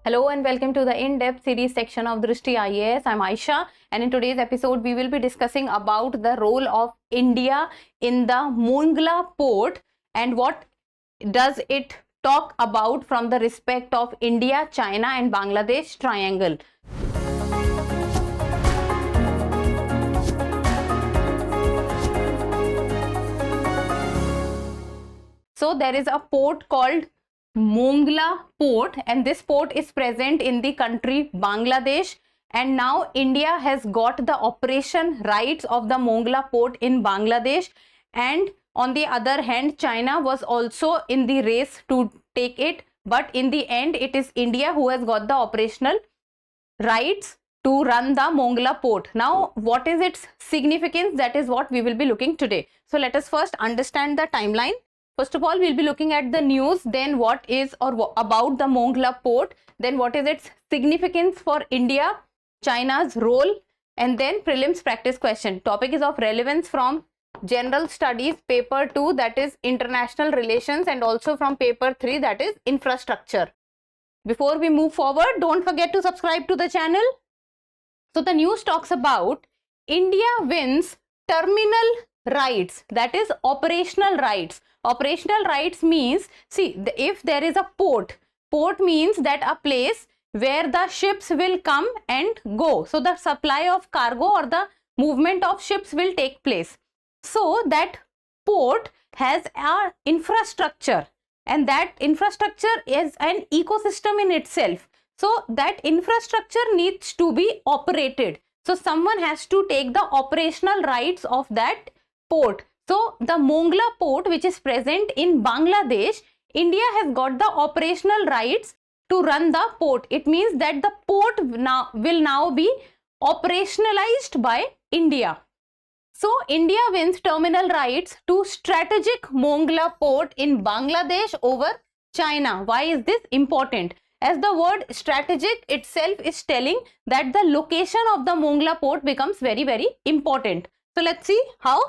Hello and welcome to the in-depth series section of Drishti IAS. I'm Aisha, and in today's episode we will be discussing about the role of India in the Mongla port and what does it talk about from the respect of India, China and Bangladesh triangle. So there is a port called Mongla port, and this port is present in the country Bangladesh, and now India has got the operation rights of the Mongla port in Bangladesh, and on the other hand China was also in the race to take it, but in the end it is India who has got the operational rights to run the Mongla port. Now what is its significance? That is what we will be looking today. So let us first understand the timeline. First of all, we'll be looking at the news, then what is or about the Mongla port, then what is its significance for India, China's role, and then prelims practice question. Topic is of relevance from General Studies paper 2, that is International Relations, and also from paper 3, that is Infrastructure. Before we move forward, don't forget to subscribe to the channel. So the news talks about India wins terminal rights, that is operational rights. Operational rights means, see, if there is a port means that a place where the ships will come and go. So the supply of cargo or the movement of ships will take place. So that port has an infrastructure, and that infrastructure is an ecosystem in itself. So that infrastructure needs to be operated. So someone has to take the operational rights of that port. So the Mongla port, which is present in Bangladesh, India has got the operational rights to run the port. It means that the port will now be operationalized by India. So India wins terminal rights to strategic Mongla port in Bangladesh over China. Why is this important? As the word strategic itself is telling that the location of the Mongla port becomes very, very important. So let's see how.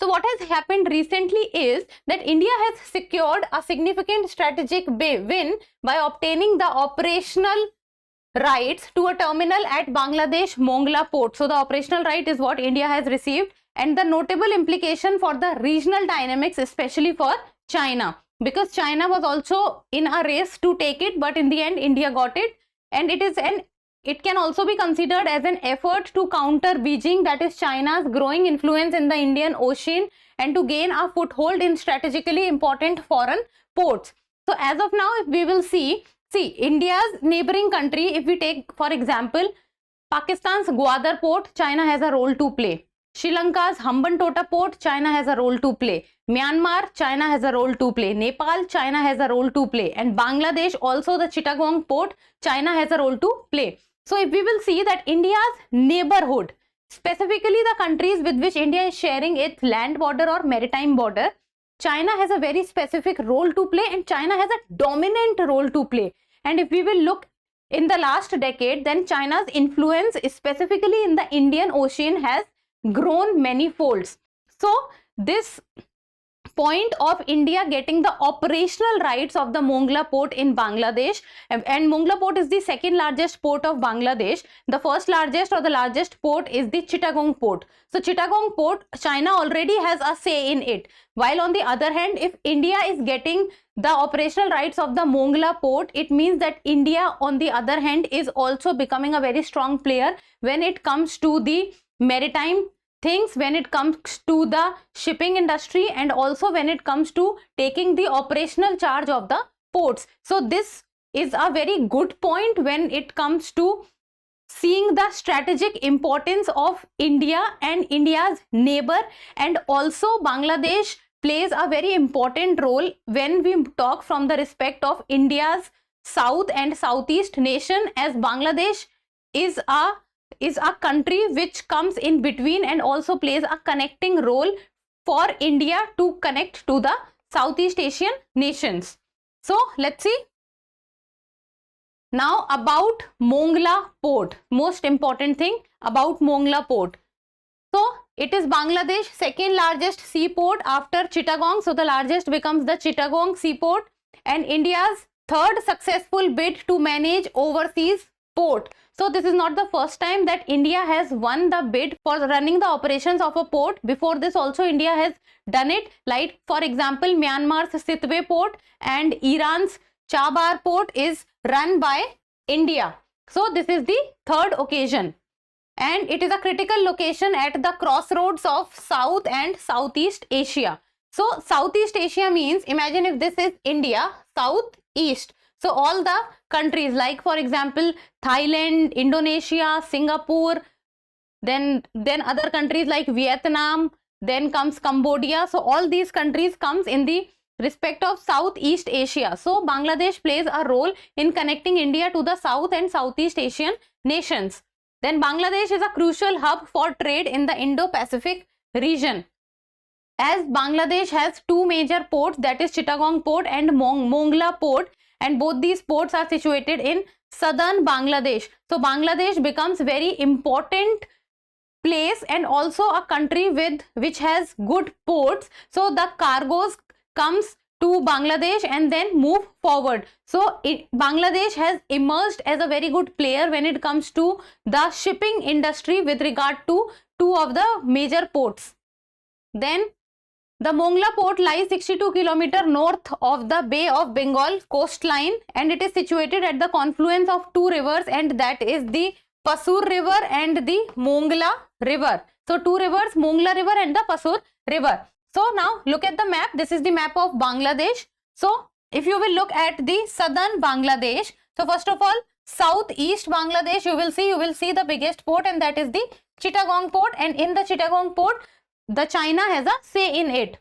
So what has happened recently is that India has secured a significant strategic win by obtaining the operational rights to a terminal at Bangladesh Mongla port. So the operational right is what India has received, and the notable implication for the regional dynamics, especially for China, because China was also in a race to take it, but in the end India got it, and it can also be considered as an effort to counter Beijing, that is China's growing influence in the Indian Ocean, and to gain a foothold in strategically important foreign ports. So as of now, if we will see India's neighboring country, if we take for example Pakistan's Gwadar port, China has a role to play. Sri Lanka's Hambantota port, China has a role to play. Myanmar, China has a role to play. Nepal, China has a role to play. And Bangladesh, also the Chittagong port, China has a role to play. So if we will see that India's neighborhood, specifically the countries with which India is sharing its land border or maritime border, China has a very specific role to play, and China has a dominant role to play. And if we will look in the last decade, then China's influence, specifically in the Indian Ocean, has grown many folds. So this point of India getting the operational rights of the Mongla port in Bangladesh, and Mongla port is the second largest port of Bangladesh. The first largest or the largest port is the Chittagong port. So Chittagong port, China already has a say in it. While on the other hand, if India is getting the operational rights of the Mongla port, it means that India on the other hand is also becoming a very strong player when it comes to the maritime things, when it comes to the shipping industry, and also when it comes to taking the operational charge of the ports. So this is a very good point when it comes to seeing the strategic importance of India and India's neighbor, and also Bangladesh plays a very important role when we talk from the respect of India's south and southeast nation, as Bangladesh is a country which comes in between and also plays a connecting role for India to connect to the Southeast Asian nations. So let's see now about Mongla port. Most important thing about Mongla port. So it is Bangladesh second largest seaport after Chittagong. So the largest becomes the Chittagong seaport, and India's third successful bid to manage overseas port. So this is not the first time that India has won the bid for running the operations of a port. Before this also India has done it, like for example Myanmar's Sitwe port and Iran's Chabar port is run by India. So this is the third occasion, and it is a critical location at the crossroads of South and Southeast Asia. So Southeast Asia means, imagine if this is India, Southeast. So all the countries like for example Thailand, Indonesia, Singapore, then other countries like Vietnam, then comes Cambodia. So all these countries comes in the respect of Southeast Asia. So Bangladesh plays a role in connecting India to the South and Southeast Asian nations. Then Bangladesh is a crucial hub for trade in the Indo-Pacific region, as Bangladesh has two major ports, that is Chittagong port and Mongla port, and both these ports are situated in southern Bangladesh. So Bangladesh becomes very important place and also a country which has good ports. So the cargoes comes to Bangladesh and then move forward. So Bangladesh has emerged as a very good player when it comes to the shipping industry with regard to two of the major ports. Then the Mongla port lies 62 km north of the Bay of Bengal coastline, and it is situated at the confluence of two rivers, and that is the Pasur river and the Mongla river. So two rivers, Mongla river and the Pasur river. So now look at the map. This is the map of Bangladesh. So if you will look at the southern Bangladesh, so first of all southeast Bangladesh, you will see the biggest port, and that is the Chittagong port, and in the Chittagong port the China has a say in it.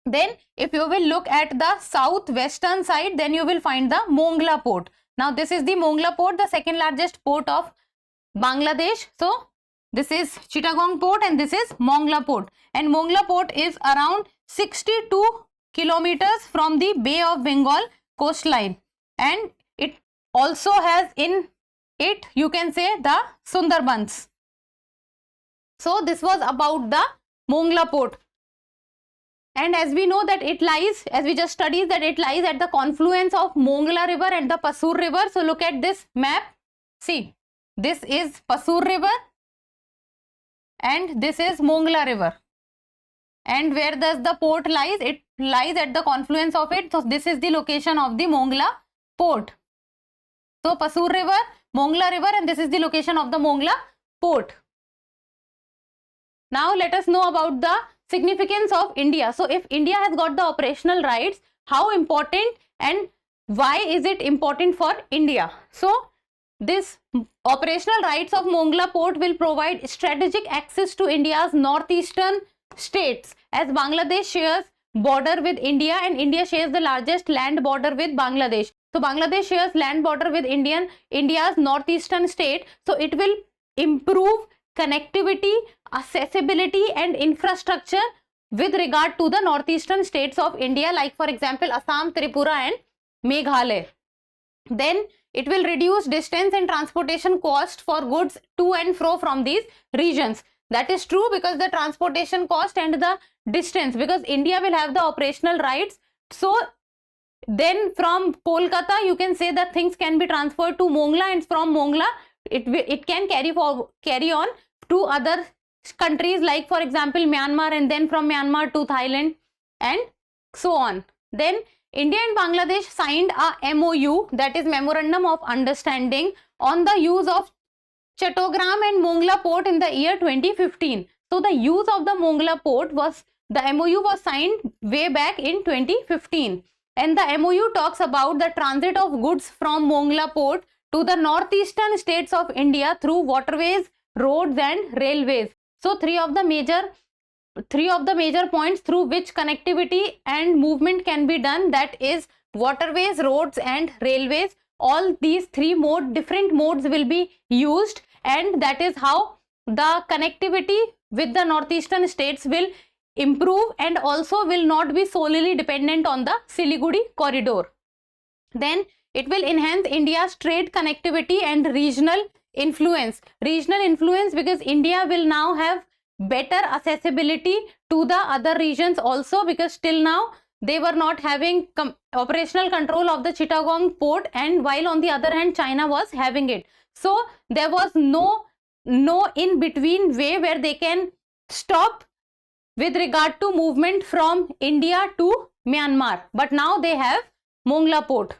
Then if you will look at the southwestern side, then you will find the Mongla port. Now this is the Mongla port, the second largest port of Bangladesh. So this is Chittagong port and this is Mongla port, and Mongla port is around 62 kilometers from the Bay of Bengal coastline, and it also has in it, you can say, the Sundarbans. So this was about the Mongla port, and as we know that it lies, as we just studied, that it lies at the confluence of Mongla river and the Pasur river. So look at this map. See, this is Pasur river and this is Mongla river, and where does the port lies? It lies at the confluence of it. So this is the location of the Mongla port. So Pasur river, Mongla river, and this is the location of the Mongla port. Now let us know about the significance of India. So if India has got the operational rights, how important and why is it important for India? So this operational rights of Mongla port will provide strategic access to India's northeastern states, as Bangladesh shares border with India and India shares the largest land border with Bangladesh. So Bangladesh shares land border with India's northeastern state. So it will improve connectivity, accessibility and infrastructure with regard to the northeastern states of India, like for example Assam, Tripura and Meghalaya. Then it will reduce distance and transportation cost for goods to and fro from these regions. That is true, because the transportation cost and the distance, because India will have the operational rights. So then from Kolkata you can say that things can be transferred to Mongla, and from Mongla it can carry on to other countries like for example Myanmar, and then from Myanmar to Thailand and so on. Then India and Bangladesh signed a MOU, that is Memorandum of Understanding, on the use of Chattogram and Mongla port in the year 2015. So the use of the Mongla port the MOU was signed way back in 2015, and the MOU talks about the transit of goods from Mongla port to the northeastern states of India through waterways, roads and railways. So three of the major points through which connectivity and movement can be done, that is waterways, roads and railways. All these three different modes will be used, and that is how the connectivity with the northeastern states will improve and also will not be solely dependent on the Siliguri corridor. Then it will enhance India's trade connectivity and regional influence. Because India will now have better accessibility to the other regions also, because till now they were not having operational control of the Chittagong port, and while on the other hand China was having it. So there was no in between way where they can stop with regard to movement from India to Myanmar, but now they have Mongla port.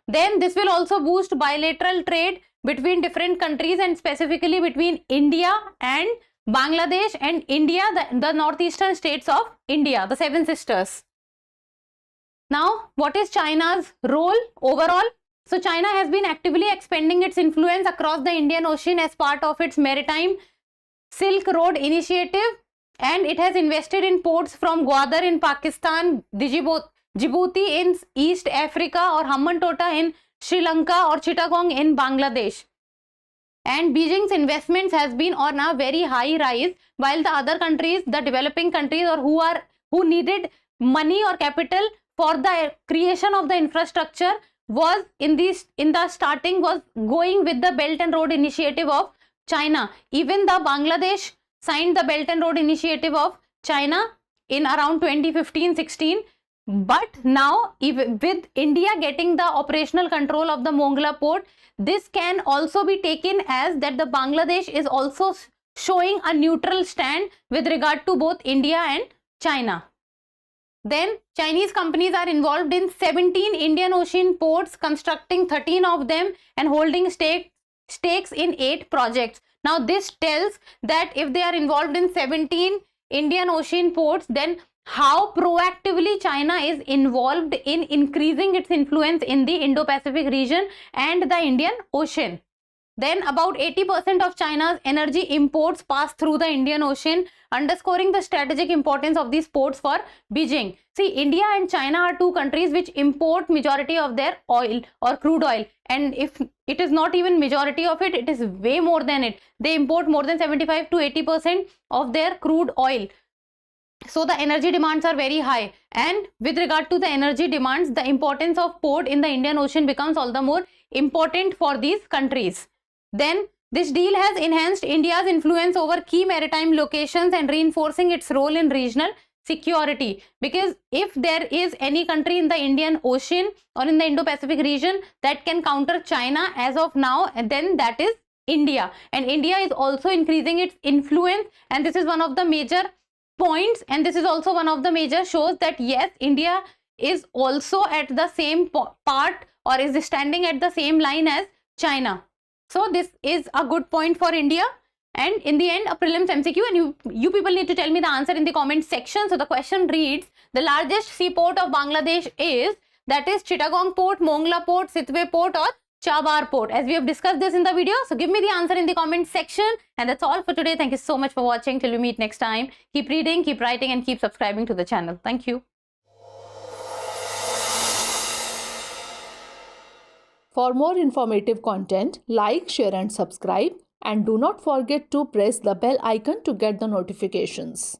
Then this will also boost bilateral trade between different countries, and specifically between India and Bangladesh and India, the northeastern states of India, the Seven Sisters. Now, what is China's role overall? So China has been actively expanding its influence across the Indian Ocean as part of its maritime Silk Road initiative, and it has invested in ports from Gwadar in Pakistan, Djibouti in East Africa, or Hambantota in Sri Lanka, or Chittagong in Bangladesh. And Beijing's investments has been on a very high rise, while the other countries, the developing countries, or who needed money or capital for the creation of the infrastructure, was in the starting was going with the Belt and Road Initiative of China. Even the Bangladesh signed the Belt and Road Initiative of China in around 2015-16. But now, with India getting the operational control of the Mongla port, this can also be taken as that the Bangladesh is also showing a neutral stand with regard to both India and China. Then Chinese companies are involved in 17 Indian Ocean ports, constructing 13 of them and holding stakes in 8 projects. Now this tells that if they are involved in 17 Indian Ocean ports, then how proactively China is involved in increasing its influence in the Indo-Pacific region and the Indian Ocean. Then about 80% of China's energy imports pass through the Indian Ocean, underscoring the strategic importance of these ports for Beijing. See, India and China are two countries which import majority of their oil or crude oil, and if it is not even majority of it, it is way more than it. They import more than 75 to 80% of their crude oil. So the energy demands are very high, and with regard to the energy demands, the importance of port in the Indian Ocean becomes all the more important for these countries. Then this deal has enhanced India's influence over key maritime locations and reinforcing its role in regional security, because if there is any country in the Indian Ocean or in the Indo-Pacific region that can counter China as of now, then that is India. And India is also increasing its influence, and this is one of the major points, and this is also one of the major shows that yes, India is also at the same part or is standing at the same line as China. So this is a good point for India. And in the end, a prelims MCQ, and you people need to tell me the answer in the comment section. So the question reads, the largest seaport of Bangladesh is, that is Chittagong port, Mongla port, Sitwe port, or Chabar port, as we have discussed this in the video. So give me the answer in the comment section. And that's all for today. Thank you so much for watching. Till we meet next time, keep reading, keep writing, and keep subscribing to the channel. Thank you. For more informative content, like, share and subscribe, and do not forget to press the bell icon to get the notifications.